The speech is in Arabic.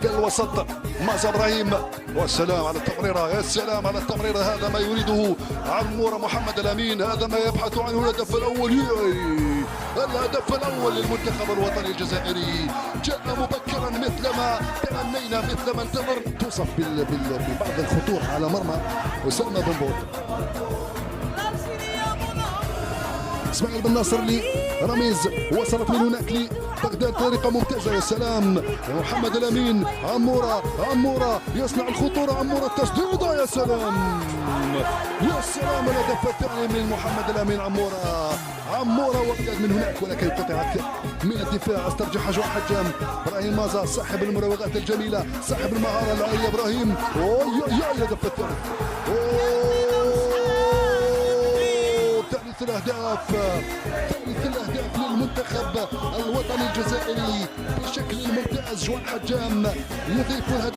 في الوسط مازا ابراهيم، والسلام على التمريره، يا سلام على التمريره. هذا ما يريده عمور محمد الامين، هذا ما يبحث عنه الهدف الاول. الهدف الاول للمنتخب الوطني الجزائري جاء مبكرا مثلما تمنينا، مثلما انتظر. توصف ببعض الخطور على مرمى اسامه بن اسماعيل بن ناصر لرميز، وصلت من هناك لبغداد بطريقه ممتازه. يا سلام محمد الامين، عموره يصنع الخطوره، عموره التسديده، يا سلام يا سلام. الهدف الثاني من محمد الامين، عموره وبدأ من هناك، ولكن قطعت من الدفاع. استرجعها جوان حجام. ابراهيم مازا صاحب المراوغات الجميله، صاحب المهاره العاليه. ابراهيم الهدف الثالث، ثالث الاهداف للمنتخب الوطني الجزائري بشكل ممتاز. جوان حجام يضيف